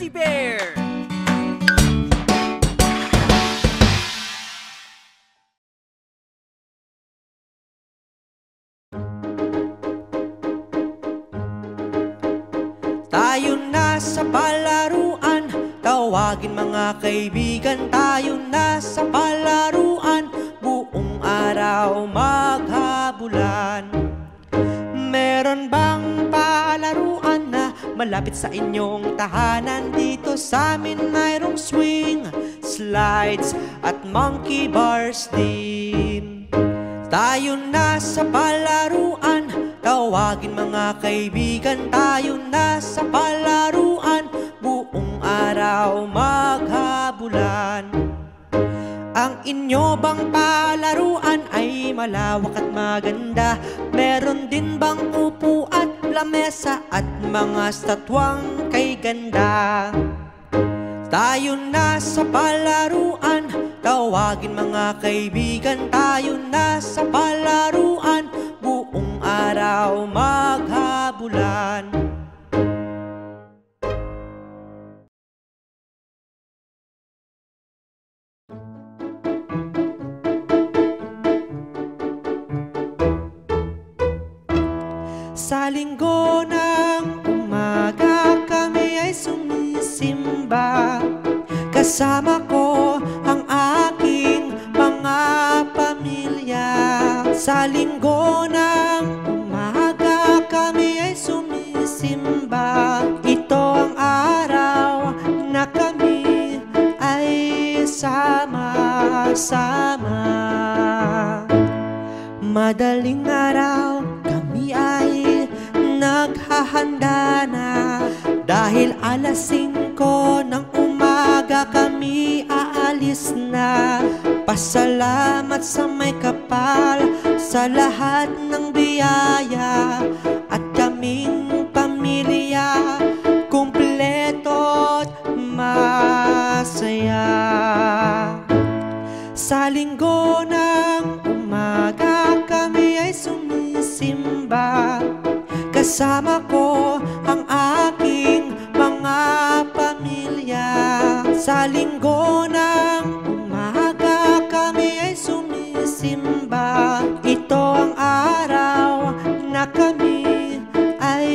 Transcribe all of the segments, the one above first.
Fuzzy Bear! Tayo na sa palaruan, tawagin mga kaibigan. Tayo na sa palaruan, buong araw maghabulan. Meron bang palaruan na malapit sa inyong tahanan? Dito sa amin mayroong swing, slides at monkey bars din. Tayo na sa palaruan, tawagin mga kaibigan. Tayo na sa palaruan, buong araw maghabulan. Ang inyo bang palaruan ay malawak at maganda? Meron din bang upo at lamesa at mga statwang kay ganda? Tayo na sa palaruan, tawagin mga kaibigan. Tayo na sa palaruan, buong araw maghabulan. Sa linggo ng umaga kami ay sumisimba. Kasama ko ang aking mga pamilya. Sa linggo ng umaga kami ay sumisimba. Ito ang araw na kami ay sama-sama. Madaling araw kami ay naghahanda na. Dahil alas 5 ng umaga kami aalis na. Pasalamat sa may kapal, sa lahat ng biyaya. At kaming pamilya, kumpleto at masaya. Sa linggo ng umaga kami ay sumisimba. Kasama ko ang aking mga pamilya. Sa linggo ng umaga kami ay sumisimba. Ito ang araw na kami ay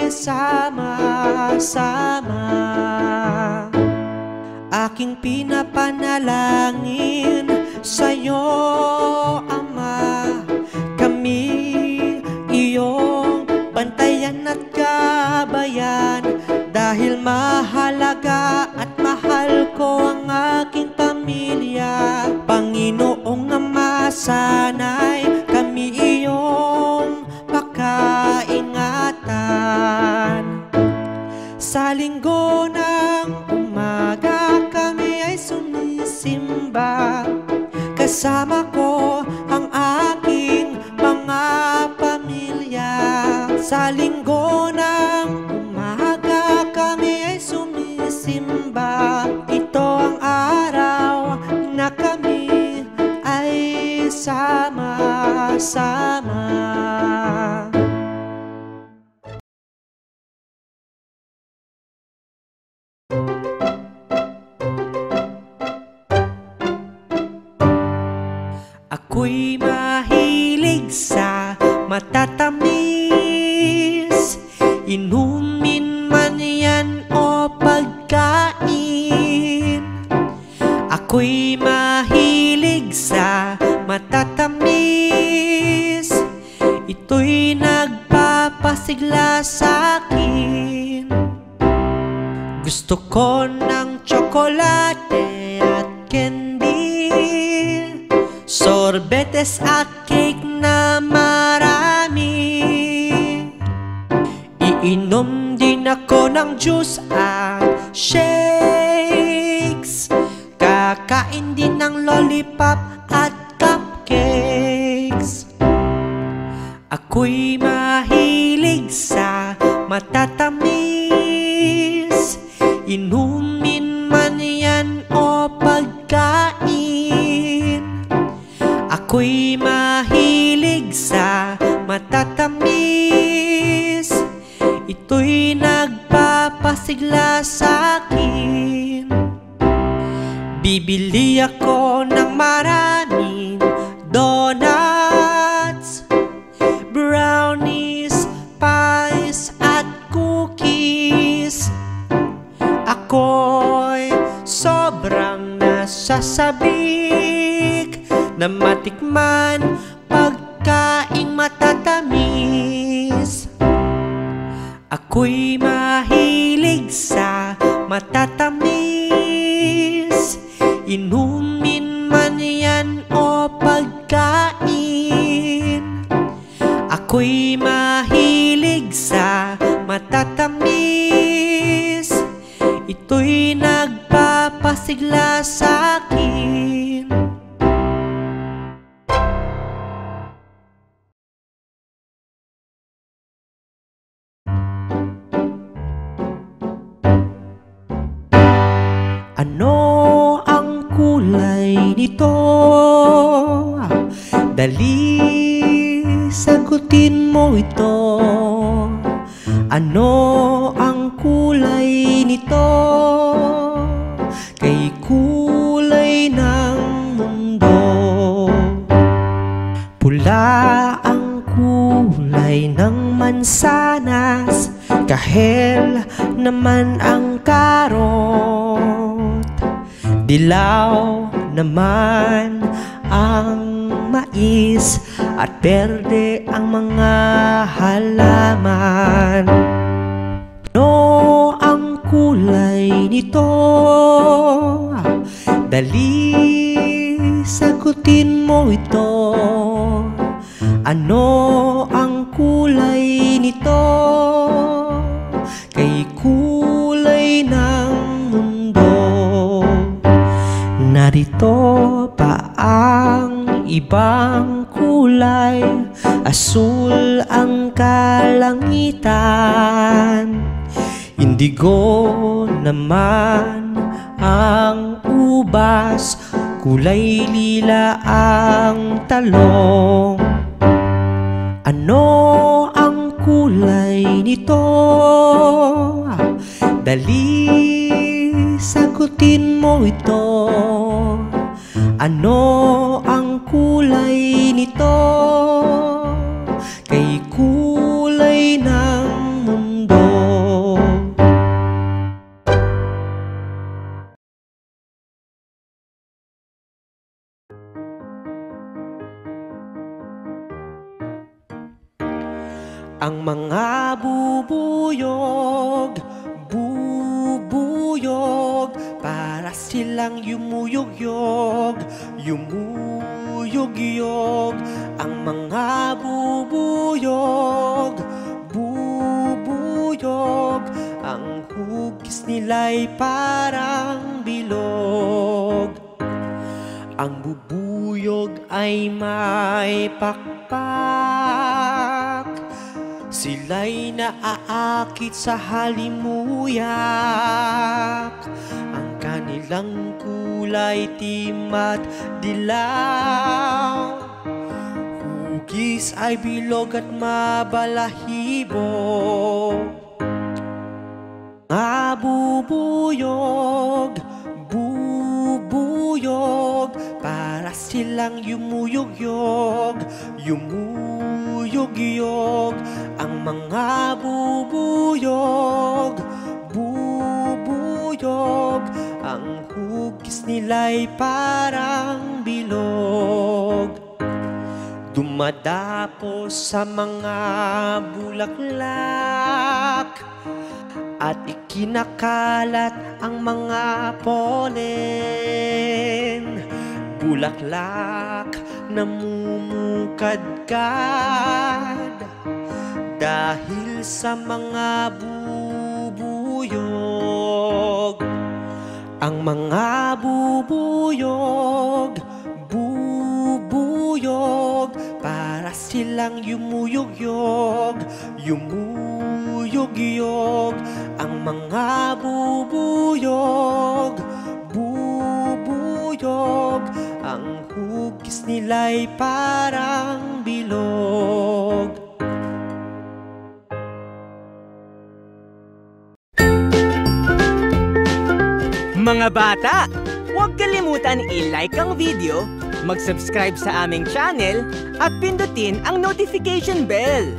sama-sama. Aking pinapanalangin sa'yo, Ama, kami iyong bantayan at gabayan. Dahil mahalaga at mahal ko ang aking pamilya. Panginoong Ama, sana'y kami iyong pakaingatan. Sa linggo ng umaga kami ay sumisimba. Kasama ko ang aking mga pamilya. Sa linggo ng umaga kami ay sumisimba. Ito ang araw na kami ay sama-sama. Ako'y mahilig sa matatamis, inumin man yan o pagkain. Ako'y mahilig sa matatamis, ito'y nagpapasigla sa'kin. Gusto ko ng tsokolate at candy, sorbetes at cake na marami. Iinom din ako ng juice at shakes. Kakain din ng lollipop at cupcakes. Ako'y mahilig sa matatamis, inumin man yan o pagkain. Ako'y mahilig sa matatamis, ito'y nagpapasigla sa'kin. Bibili ako ng maraming donuts, brownies, pies at cookies. Ako'y sobrang nasasabik na matikman pagkaing matatamis. Ako'y mahilig sa matatamis, inumin man yan o pagkain. Ako'y mahilig sa matatamis, ito'y nagpapasigla sa'kin. Ano ang kulay nito? Dali, sagutin mo ito. Ano ang kulay nito? Kay kulay ng mundo. Pula ang kulay ng mansanas, kahel naman ang karot. Dilaw naman ang mais at berde ang mga halaman. Ano ang kulay nito? Dali, sagutin mo ito. Ano ang kulay nito? Kay kulay ng mundo. Narito pa ang ibang kulay, asul ang kalangitan, indigo naman ang ubas, kulay lila ang talong. Ano ang kulay nito? Dali, sagutin mo ito. Ano ang kulay nito? Kay kulay ng mundo. Ang mga bubuyog, bubuyog, para silang yumuyog-yog, yumuyog-yog. Ang mga bubuyog, bubuyog, ang hugis nila'y parang bilog. Ang bubuyog ay may pakpak, sila'y naaakit sa halimuyak. Ang kanilang kulay itim at dilaw, hugis ay bilog at mabalahibo. Mga bubuyog, bubuyog, para silang yumuyog-yog, yumuyog-yog. Ang mga bubuyog, bubuyog, ang hugis nila'y parang bilog. Dumadapos sa mga bulaklak at ikinakalat ang mga pollen. Bulaklak namumukadkad dahil sa mga bubuyog. Ang mga bubuyog, bubuyog, para silang yumuyog-yog, yumuyog-yog. Ang mga bubuyog, bubuyog, ang hugis nila'y parang bilog. Mga bata, Huwag kalimutan i-like ang video, mag-subscribe sa aming channel, at pindutin ang notification bell.